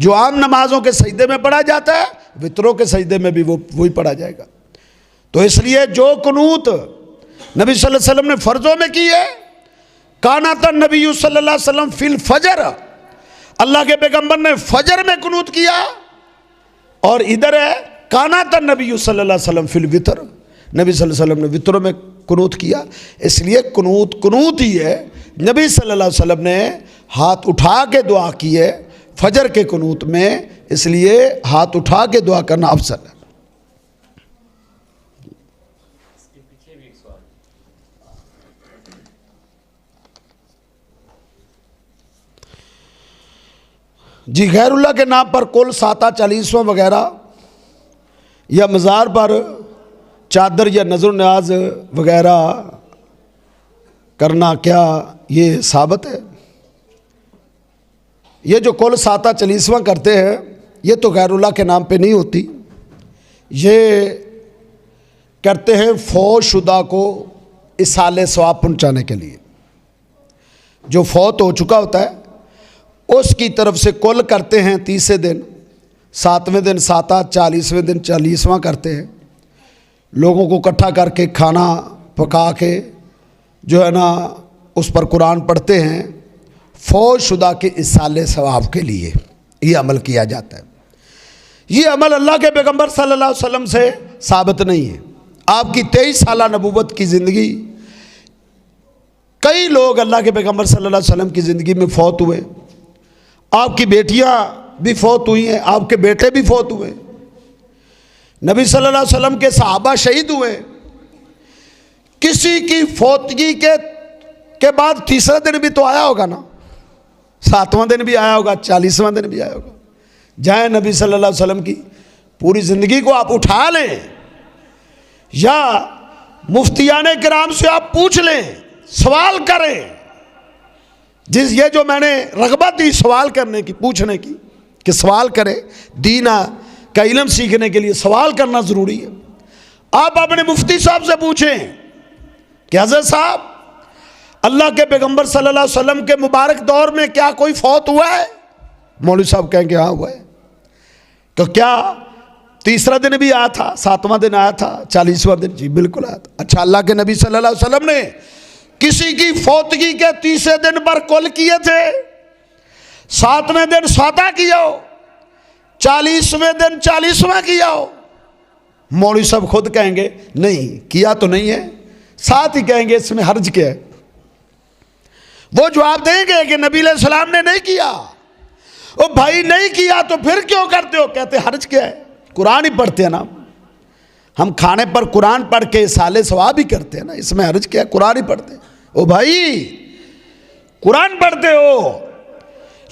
جو عام نمازوں کے سجدے میں پڑھا جاتا ہے وطروں کے سجدے میں بھی وہی پڑھا جائے گا۔ تو اس لیے جو قنوت نبی صلی اللہ علیہ وسلم نے فرضوں میں کی ہے، کانت النبی صلی اللہ علیہ وسلم فی الفجر، اللہ کے پیغمبر نے فجر میں قنوت کیا، اور ادھر ہے کانت النبی صلی اللہ علیہ وسلم فی الوتر، نبی صلی اللہ علیہ وسلم نے وطروں میں قنوت کیا۔ اس لیے قنوت ہی ہے، نبی صلی اللہ علیہ وسلم نے ہاتھ اٹھا کے دعا کی ہے فجر کے قنوت میں، اس لیے ہاتھ اٹھا کے دعا کرنا افضل ہے۔ جی غیر اللہ کے نام پر کل ساتہ چالیسواں وغیرہ یا مزار پر چادر یا نظر نیاز وغیرہ کرنا کیا یہ ثابت ہے؟ یہ جو کل ساتہ چالیسواں کرتے ہیں یہ تو غیر اللہ کے نام پہ نہیں ہوتی، یہ کرتے ہیں فوت شدہ کو اصالِ ثواب پہنچانے کے لیے۔ جو فوت ہو چکا ہوتا ہے اس کی طرف سے کل کرتے ہیں 30 دن، 7ویں دن ساتہ، 40ویں دن 40واں کرتے ہیں، لوگوں کو اکٹھا کر کے کھانا پکا کے جو ہے نا اس پر قرآن پڑھتے ہیں، فوت شدہ کے اصالِ ثواب کے لیے یہ عمل کیا جاتا ہے۔ یہ عمل اللہ کے پیغمبر صلی اللہ علیہ وسلم سے ثابت نہیں ہے۔ آپ کی 23 سالہ نبوت کی زندگی، کئی لوگ اللہ کے پیغمبر صلی اللہ علیہ وسلم کی زندگی میں فوت ہوئے، آپ کی بیٹیاں بھی فوت ہوئی ہیں، آپ کے بیٹے بھی فوت ہوئے، نبی صلی اللہ علیہ وسلم کے صحابہ شہید ہوئے۔ کسی کی فوتگی کے بعد تیسرا دن بھی تو آیا ہوگا نا، 7واں دن بھی آیا ہوگا، 40واں دن بھی آیا ہوگا۔ جائیں نبی صلی اللہ علیہ وسلم کی پوری زندگی کو آپ اٹھا لیں، یا مفتیان کرام سے آپ پوچھ لیں، سوال کریں۔ یہ جو میں نے رغبت دی سوال کرنے کی، پوچھنے کی، کہ سوال کرے، دین کا علم سیکھنے کے لیے سوال کرنا ضروری ہے۔ آپ اپنے مفتی صاحب سے پوچھیں کہ حضرت صاحب اللہ کے پیغمبر صلی اللہ علیہ وسلم کے مبارک دور میں کیا کوئی فوت ہوا ہے؟ مولوی صاحب کہیں گے ہاں ہوا ہے۔ تو کیا تیسرا دن بھی آیا تھا، 7واں دن آیا تھا، 40واں دن؟ جی بالکل آیا تھا۔ اچھا، اللہ کے نبی صلی اللہ علیہ وسلم نے کسی کی فوتگی کے تیسرے دن پر کل کیے تھے، 7ویں دن ساتہ کیا ہو، 40ویں دن 40واں کیا ہو؟ مولوی صاحب خود کہیں گے نہیں کیا تو نہیں ہے، ساتھ ہی کہیں گے اس میں حرج کیا ہے؟ وہ جواب دیں گے کہ نبی علیہ السلام نے نہیں کیا۔ او بھائی نہیں کیا تو پھر کیوں کرتے ہو؟ کہتے حرج کیا ہے؟ قرآن ہی پڑھتے ہیں نا ہم، کھانے پر قرآن پڑھ کے اصالِ ثواب ہی کرتے ہیں نا، اس میں حرج کیا ہے؟ قرآن ہی پڑھتے ہیں۔ او بھائی قرآن پڑھتے ہو،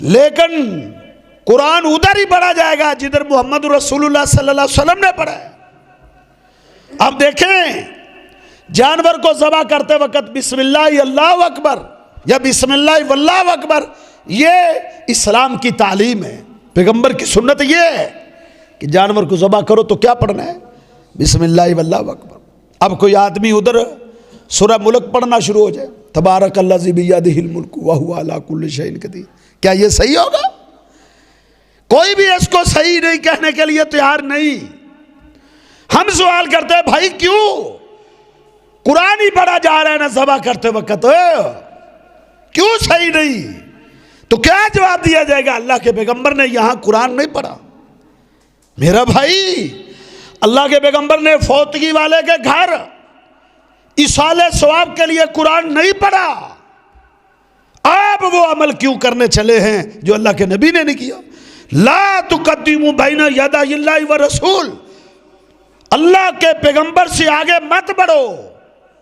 لیکن قرآن ادھر ہی پڑھا جائے گا جدھر محمد رسول اللہ صلی اللہ علیہ وسلم نے پڑھا ہے۔ اب دیکھیں، جانور کو ذبح کرتے وقت بسم اللہ اللہ اکبر یا بسم اللہ واللہ اکبر، یہ اسلام کی تعلیم ہے، پیغمبر کی سنت یہ ہے کہ جانور کو ذبح کرو تو کیا پڑھنا ہے؟ بسم اللہ واللہ اکبر۔ اب کوئی آدمی ادھر سورہ ملک پڑھنا شروع ہو جائے، تبارک الذی بیدہ الملک وہو علی کل شیء قدیر، کیا یہ صحیح ہوگا؟ کوئی بھی اس کو صحیح نہیں کہنے کے لیے تیار نہیں۔ ہم سوال کرتے ہیں بھائی کیوں؟ قرآن ہی پڑھا جا رہا ہے نا ذبح کرتے وقت، کیوں صحیح نہیں؟ تو کیا جواب دیا جائے گا؟ اللہ کے پیغمبر نے یہاں قرآن نہیں پڑھا۔ میرا بھائی، اللہ کے پیغمبر نے فوتگی والے کے گھر اصالِ ثواب کے لیے قرآن نہیں پڑھا، آپ وہ عمل کیوں کرنے چلے ہیں جو اللہ کے نبی نے نہیں کیا؟ لا تقدموا بین یدی اللہ ورسول، اللہ کے پیغمبر سے آگے مت بڑھو،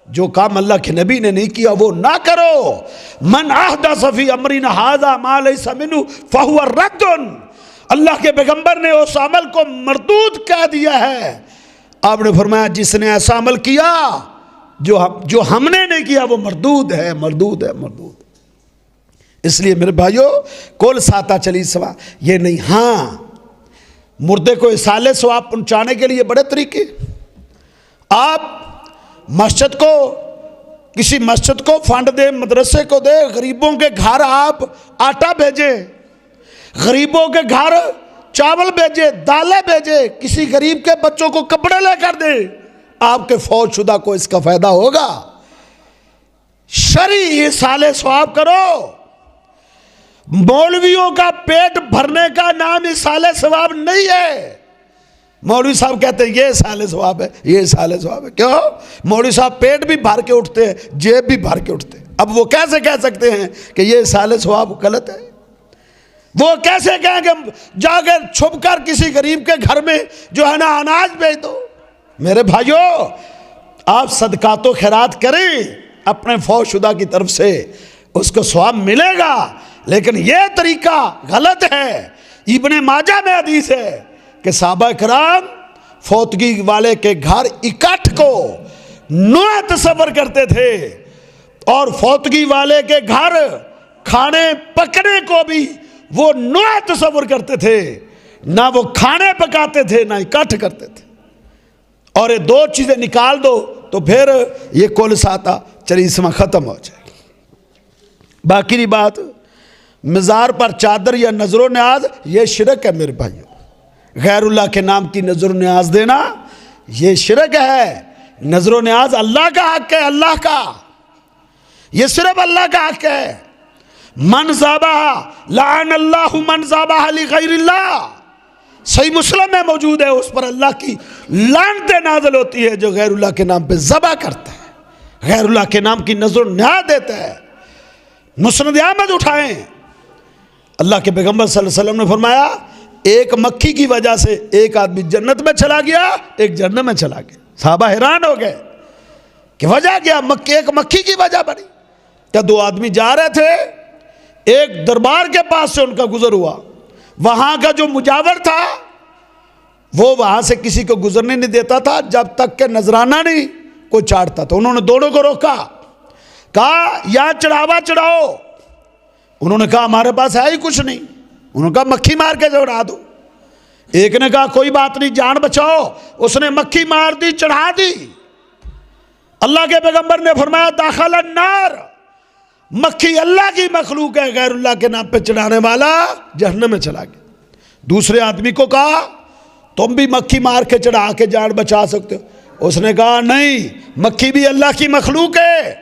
جو کام اللہ کے نبی نے نہیں کیا وہ نہ کرو۔ من احدث فی امرنا ھذا ما لیس منہ فہو رد، اللہ کے پیغمبر نے اس عمل کو مردود کہہ دیا ہے۔ آپ نے فرمایا جس نے ایسا عمل کیا جو ہم نے نہیں کیا وہ مردود ہے، مردود ہے، مردود۔ اس لیے میرے بھائیو، کل ساتہ چالیسواں یہ نہیں، ہاں مردے کو اصالِ ثواب پہنچانے کے لیے بڑے طریقے۔ آپ مسجد کو، کسی مسجد کو فنڈ دے، مدرسے کو دے، غریبوں کے گھر آپ آٹا بھیجیں، غریبوں کے گھر چاول بھیجے، دالیں بھیجے، کسی غریب کے بچوں کو کپڑے لے کر دے، آپ کے فوت شدہ کو اس کا فائدہ ہوگا۔ شرعی ایصال ثواب کرو۔ مولویوں کا پیٹ بھرنے کا نام ایصال ثواب نہیں ہے۔ مولوی صاحب کہتے ہیں یہ ایصال ثواب ہے، یہ ایصال ثواب ہے۔ کیوں؟ مولوی صاحب پیٹ بھی بھر کے اٹھتے ہیں، جیب بھی بھر کے اٹھتے ہیں۔ اب وہ کیسے کہہ سکتے ہیں کہ یہ ایصال ثواب غلط ہے؟ وہ کیسے کہیں کہ جا کر چھپ کر کسی غریب کے گھر میں جو ہے نا اناج بھیج دو؟ میرے بھائیوں، آپ صدقات و خیرات کریں اپنے فوت شدہ کی طرف سے، اس کو ثواب ملے گا، لیکن یہ طریقہ غلط ہے۔ ابن ماجہ میں حدیث ہے کہ صحابہ کرام فوتگی والے کے گھر اکٹھ کو نوع تصور کرتے تھے، اور فوتگی والے کے گھر کھانے پکنے کو بھی وہ نوع تصور کرتے تھے۔ نہ وہ کھانے پکاتے تھے، نہ اکٹھ کرتے تھے۔ اور یہ دو چیزیں نکال دو تو پھر یہ کل ساتا چلیسمہ ختم ہو جائے۔ باقی نہیں بات، مزار پر چادر یا نظر و نیاز یہ شرک ہے میرے بھائیوں۔ غیر اللہ کے نام کی نظر و نیاز دینا یہ شرک ہے۔ نظر و نیاز اللہ کا حق ہے، اللہ کا، یہ صرف اللہ کا حق ہے۔ من ذبح لعن اللہ من ذبح لغیر اللہ، صحیح مسلم میں موجود ہے، اس پر اللہ کی لعنتیں نازل ہوتی ہے جو غیر اللہ کے نام پہ ذبح کرتا ہے، غیر اللہ کے نام کی نظر و نیاز دیتا ہے۔ مسند احمد اٹھائیں، اللہ کے پیغمبر صلی اللہ علیہ وسلم نے فرمایا ایک مکھی کی وجہ سے ایک آدمی جنت میں چلا گیا، ایک جہنم میں چلا گیا۔ صحابہ حیران ہو گئے کہ وجہ کیا؟ ایک مکھی کی وجہ بنی۔ کیا دو آدمی جا رہے تھے، ایک دربار کے پاس سے ان کا گزر ہوا، وہاں کا جو مجاور تھا وہ وہاں سے کسی کو گزرنے نہیں دیتا تھا جب تک کہ نذرانہ نہیں کوئی چاڑتا تھا۔ انہوں نے دونوں کو روکا، کہا یا چڑھاوا چڑھاؤ۔ انہوں نے کہا ہمارے پاس ہے ہی کچھ نہیں۔ انہوں نے کہا مکھی مار کے چڑھا دو۔ ایک نے کہا کوئی بات نہیں، جان بچاؤ۔ اس نے مکھی مار دی، چڑھا دی۔ اللہ کے پیغمبر نے فرمایا داخل النار، مکھی اللہ کی مخلوق ہے، غیر اللہ کے نام پہ چڑھانے والا جہنم میں چلا گیا۔ دوسرے آدمی کو کہا تم بھی مکھی مار کے چڑھا کے جان بچا سکتے ہو؟ اس نے کہا نہیں، مکھی بھی اللہ کی مخلوق ہے،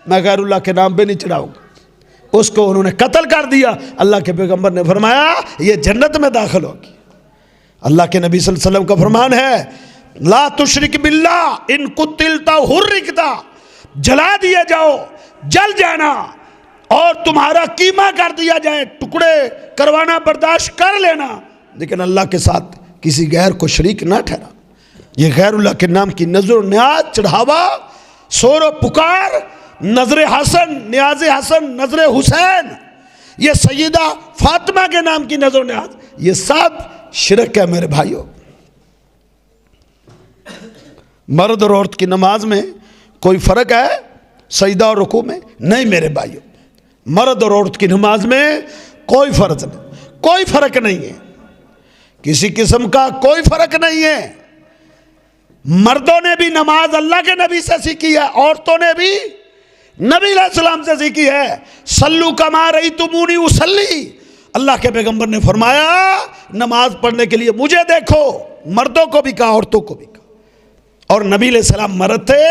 میں غیر اللہ کے نام پہ نہیں چڑھاؤں گا۔ اس کو انہوں نے قتل کر دیا۔ اللہ کے پیغمبر نے فرمایا یہ جنت میں داخل ہوگی۔ اللہ کے نبی صلی اللہ علیہ وسلم کا فرمان ہے لا تشرک باللہ ان قتلتا حرکتا، جلا دیا جاؤ، جل جانا اور تمہارا قیمہ کر دیا جائے، ٹکڑے کروانا برداشت کر لینا، لیکن اللہ کے ساتھ کسی غیر کو شریک نہ ٹھہرا۔ یہ غیر اللہ کے نام کی نظر و نیاز، چڑھاوا، سور و پکار، نظر حسن، نیاز حسن، نظر حسین، یہ سیدہ فاطمہ کے نام کی نظر و نیاز، یہ سب شرک ہے میرے بھائیوں۔ مرد اور عورت کی نماز میں کوئی فرق ہے سجدہ اور رکوع میں؟ نہیں میرے بھائیوں، مرد اور عورت کی نماز میں کوئی فرق نہیں، کوئی فرق نہیں ہے، کسی قسم کا کوئی فرق نہیں ہے۔ مردوں نے بھی نماز اللہ کے نبی سے سیکھی ہے، عورتوں نے بھی نبی علیہ السلام سے سیکھی ہے۔ صلو کما رأیتمونی اصلی، اللہ کے پیغمبر نے فرمایا نماز پڑھنے کے لیے مجھے دیکھو، مردوں کو بھی کہا عورتوں کو بھی کہا۔ اور نبی علیہ السلام مرد تھے،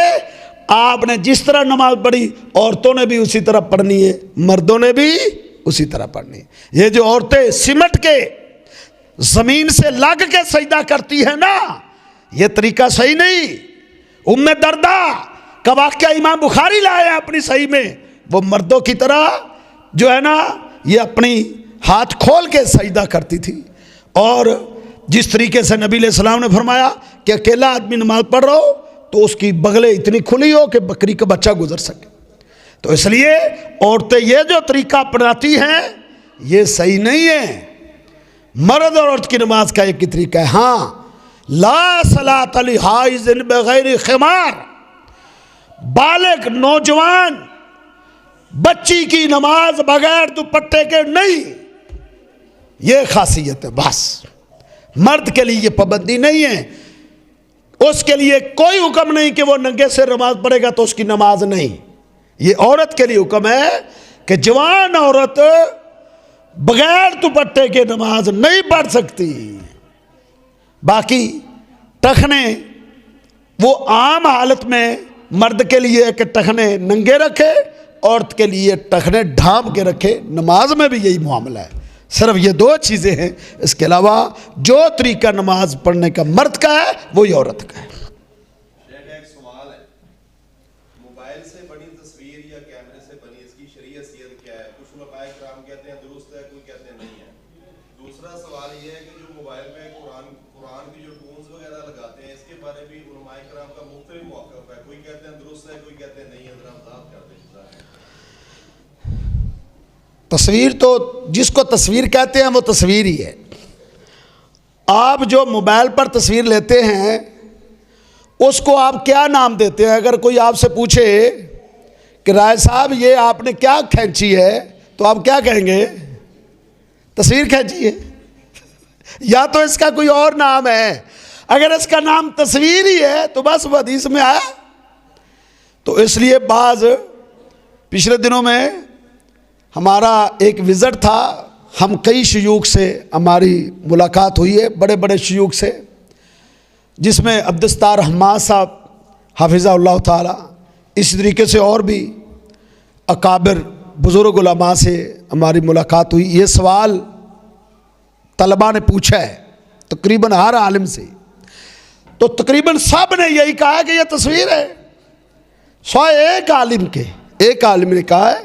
آپ نے جس طرح نماز پڑھی عورتوں نے بھی اسی طرح پڑھنی ہے، مردوں نے بھی اسی طرح پڑھنی ہے۔ یہ جو عورتیں سمٹ کے زمین سے لگ کے سجدہ کرتی ہیں نا، یہ طریقہ صحیح نہیں۔ ام دردہ کا واقعہ امام بخاری لائے ہیں اپنی صحیح میں، وہ مردوں کی طرح جو ہے نا یہ اپنی ہاتھ کھول کے سجدہ کرتی تھی۔ اور جس طریقے سے نبی علیہ السلام نے فرمایا کہ اکیلا آدمی نماز پڑھ رہا ہو تو اس کی بغلیں اتنی کھلی ہو کہ بکری کا بچہ گزر سکے، تو اس لیے عورتیں یہ جو طریقہ اپناتی ہیں یہ صحیح نہیں ہے۔ مرد اور عورت کی نماز کا ایک ہی طریقہ ہے۔ ہاں، لا صلاۃ لحائض بغیر خمار، بالغ نوجوان بچی کی نماز بغیر دوپٹے کے نہیں، یہ خاصیت ہے بس۔ مرد کے لیے یہ پابندی نہیں ہے، اس کے لیے کوئی حکم نہیں کہ وہ ننگے سے نماز پڑھے گا تو اس کی نماز نہیں۔ یہ عورت کے لیے حکم ہے کہ جوان عورت بغیر دوپٹے کے نماز نہیں پڑھ سکتی. باقی ٹخنے وہ عام حالت میں مرد کے لیے کہ ٹخنے ننگے رکھے، عورت کے لیے ٹخنے ڈھانپ کے رکھے. نماز میں بھی یہی معاملہ ہے. صرف یہ دو چیزیں ہیں، اس کے علاوہ جو طریقہ نماز پڑھنے کا مرد کا ہے وہی عورت کا ہے. ایک سوال ہے، موبائل سے بنی تصویر یا کیمرے سے بنی اس کی شرعی حیثیت کیا ہے؟ کچھ علماء کرام کہتے ہیں درست ہے، کوئی کہتے ہیں نہیں ہے. دوسرا سوال یہ ہے کہ جو موبائل میں قرآن کی جو ٹونز وغیرہ لگاتے ہیں، اس کے بارے بھی علماء کرام کا مختلف موقف ہے. کوئی کہتے ہیں درست ہے، کوئی کہتے ہیں نہیں ہے. ذرا وضاحت کر دیں. تصویر تو جس کو تصویر کہتے ہیں وہ تصویر ہی ہے. آپ جو موبائل پر تصویر لیتے ہیں اس کو آپ کیا نام دیتے ہیں؟ اگر کوئی آپ سے پوچھے کہ رائے صاحب یہ آپ نے کیا کھینچی ہے تو آپ کیا کہیں گے؟ تصویر کھینچی ہے. یا تو اس کا کوئی اور نام ہے. اگر اس کا نام تصویر ہی ہے تو بس وہ حدیث میں آیا. تو اس لیے بعض پچھلے دنوں میں ہمارا ایک وزٹ تھا، ہم کئی شیوخ سے ہماری ملاقات ہوئی ہے، بڑے بڑے شیوخ سے، جس میں عبدالستار حماد صاحب حافظہ اللہ تعالی، اسی طریقے سے اور بھی اکابر بزرگ علماء سے ہماری ملاقات ہوئی. یہ سوال طلباء نے پوچھا ہے تقریباً ہر عالم سے، تو تقریباً سب نے یہی کہا کہ یہ تصویر ہے، سوائے ایک عالم نے کہا ہے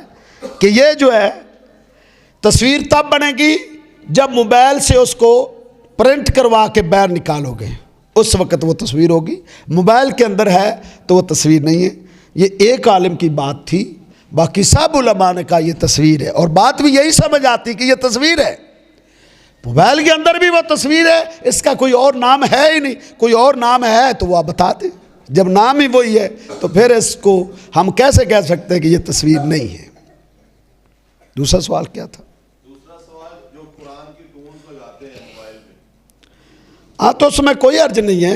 کہ یہ جو ہے تصویر تب بنے گی جب موبائل سے اس کو پرنٹ کروا کے باہر نکالو گے، اس وقت وہ تصویر ہوگی. موبائل کے اندر ہے تو وہ تصویر نہیں ہے. یہ ایک عالم کی بات تھی، باقی سب علماء نے کہا یہ تصویر ہے. اور بات بھی یہی سمجھ آتی کہ یہ تصویر ہے. موبائل کے اندر بھی وہ تصویر ہے، اس کا کوئی اور نام ہے ہی نہیں. کوئی اور نام ہے تو وہ آپ بتا دیں. جب نام ہی وہی ہے تو پھر اس کو ہم کیسے کہہ سکتے ہیں کہ یہ تصویر نہیں ہے. دوسرا سوال کیا تھا؟ دوسرا سوال جو قرآن کی ٹونز لگاتے ہیں موبائل میں، ہاں تو اس میں کوئی حرج نہیں ہے.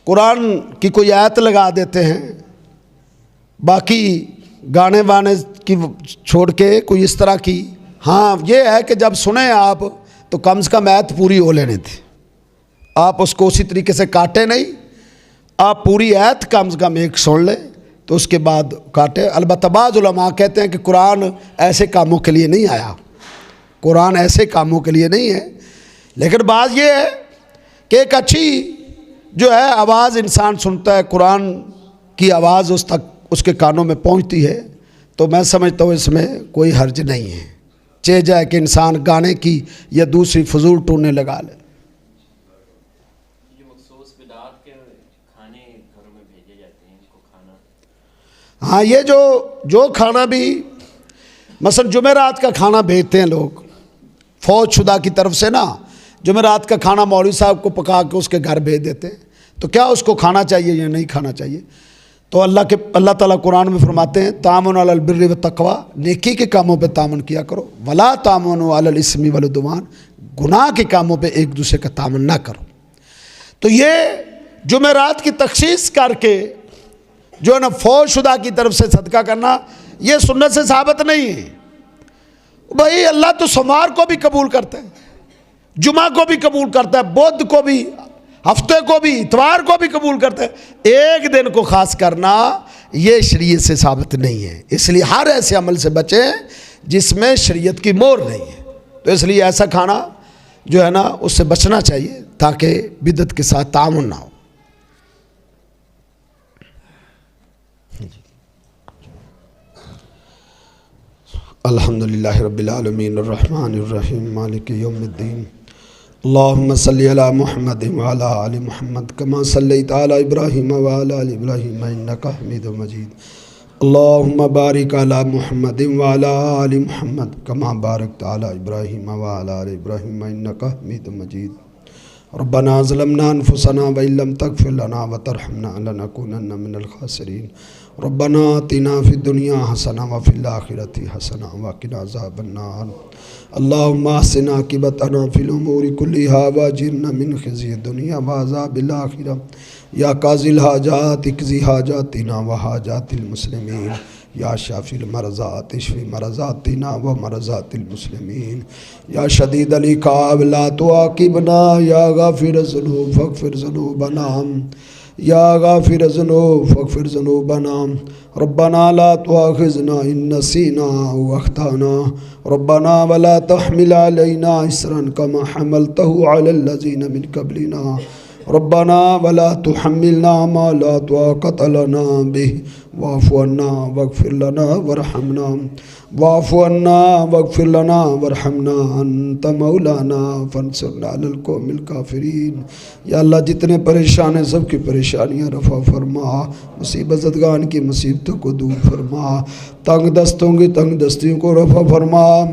قرآن کی کوئی آیت لگا دیتے ہیں، باقی گانے وانے کی چھوڑ کے کوئی اس طرح کی. ہاں یہ ہے کہ جب سنیں آپ تو کم سے کم آیت پوری ہو لینے تھے. آپ اس کو اسی طریقے سے کاٹے نہیں، آپ پوری آیت کم سے کم ایک سن لیں تو اس کے بعد کاٹے. البتہ بعض علماء کہتے ہیں کہ قرآن ایسے کاموں کے لیے نہیں آیا، قرآن ایسے کاموں کے لیے نہیں ہے. لیکن بات یہ ہے کہ ایک اچھی جو ہے آواز انسان سنتا ہے، قرآن کی آواز اس تک اس کے کانوں میں پہنچتی ہے، تو میں سمجھتا ہوں اس میں کوئی حرج نہیں ہے. چاہے جائے کہ انسان گانے کی یا دوسری فضول ٹونیں لگا لے. ہاں یہ جو کھانا بھی مثلا جمعرات کا کھانا بھیجتے ہیں لوگ فوج شدہ کی طرف سے نا، جمعرات کا کھانا مولوی صاحب کو پکا کے اس کے گھر بھیج دیتے ہیں، تو کیا اس کو کھانا چاہیے یا نہیں کھانا چاہیے؟ تو اللہ تعالیٰ قرآن میں فرماتے ہیں تعاون علی البر والتقوی، نیکی کے کاموں پہ تعاون کیا کرو، ولا تعاونوا علی الاسم والعدوان، گناہ کے کاموں پہ ایک دوسرے کا تعاون نہ کرو. تو یہ جمعرات کی تخصیص کر کے جو ہے نا فوج شدہ کی طرف سے صدقہ کرنا، یہ سنت سے ثابت نہیں ہے. بھائی اللہ تو سوموار کو بھی قبول کرتا ہے، جمعہ کو بھی قبول کرتا ہے، بدھ کو بھی، ہفتے کو بھی، اتوار کو بھی قبول کرتا ہے. ایک دن کو خاص کرنا یہ شریعت سے ثابت نہیں ہے. اس لیے ہر ایسے عمل سے بچیں جس میں شریعت کی مہر نہیں ہے. تو اس لیے ایسا کھانا جو ہے نا اس سے بچنا چاہیے تاکہ بدعت کے ساتھ تعاون نہ ہو. الحمدللہ رب العالمین الرحمن الرحیم مالک یوم الدین. اللہم صلی علی محمد وعلی آل محمد کما صلیت علی ابراہیم وعلی آل ابراہیم انکا حمید مجید. اللہم بارک علی محمد وعلی آل محمد کما بارکت علی ابراہیم وعلی آل ابراہیم انکا حمید مجید. ربنا ظلمنا انفسنا وإن لم تغفر لنا وترحمنا لنكونن من الخاسرين. ربنا آتنا في الدنيا حسنة وفي الآخرة حسنة وقنا عذاب النار. اللهم احسن عاقبتنا في الأمور كلها واجرنا من خزي الدنيا وعذاب الآخرة. يا قاضي الحاجات اقضي حاجاتنا وحاجات المسلمين. یا شافی المرضات اشفی مرضاتنا و مرضات المسلمین یا شدید العقاب لا تعاقبنا یا غافر الذنوب فاغفر ذنوبنا یا غافر الذنوب فاغفر ذنوبنا ربنا لا تؤاخذنا ان نسینا واخطانا ربنا ولا تحمل علينا اسرا كما حملته على الذين من قبلنا ربنا ولا تحملنا ما لا طاقة لنا به واعف عنا واغفر لنا وارحمنا واعف عنا واغفر لنا وارحمنا انت مولانا فانصرنا على القوم الكافرین۔ یا اللہ جتنے پریشان ہیں سب کی پریشانیاں رفع فرما، مصیبت زدگان کی مصیبتوں کو دور فرما، تنگ دستوں کی تنگ دستیوں کو رفع فرما،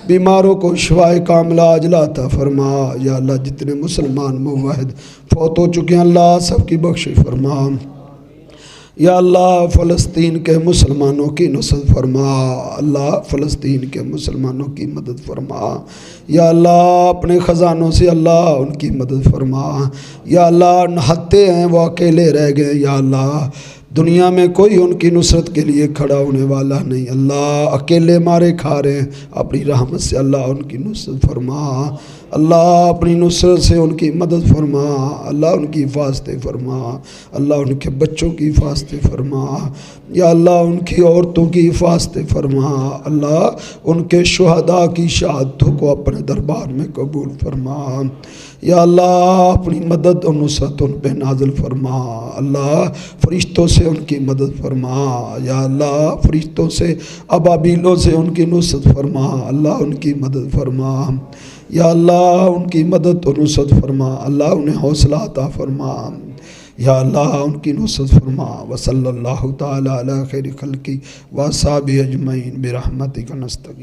بیماروں کو شفائے کاملہ عاجلہ عطا فرما۔ یا اللہ جتنے مسلمان موحد فوت ہو چکے ہیں اللہ سب کی بخشش فرما۔ یا اللہ فلسطین کے مسلمانوں کی نصرت فرما، اللہ فلسطین کے مسلمانوں کی مدد فرما۔ یا اللہ اپنے خزانوں سے اللہ ان کی مدد فرما۔ یا اللہ نہتے ہیں وہ اکیلے رہ گئے، یا اللہ دنیا میں کوئی ان کی نصرت کے لیے کھڑا ہونے والا نہیں، اللہ اکیلے مارے کھا رہے ہیں، اپنی رحمت سے اللہ ان کی نصرت فرما، اللہ اپنی نصرت سے ان کی مدد فرما، اللہ ان کی حفاظتیں فرما، اللہ ان کے بچوں کی حفاظتیں فرما، یا اللہ ان کی عورتوں کی حفاظتیں فرما، اللہ ان کے شہداء کی شہادتوں کو اپنے دربار میں قبول فرما۔ یا اللہ اپنی مدد اور نصرت ان پہ نازل فرما، اللہ فرشتوں سے ان کی مدد فرما، یا اللہ فرشتوں سے ابابیلوں سے ان کی نصرت فرما، اللہ ان کی مدد فرما، یا اللہ ان کی مدد اور نصرت فرما، اللہ انہیں حوصلہ عطا فرما، یا اللہ ان کی نصرت فرما۔ وصلی اللہ تعالی علی خیر خلقی واصحابہ اجمعین برحمتک نستغیث۔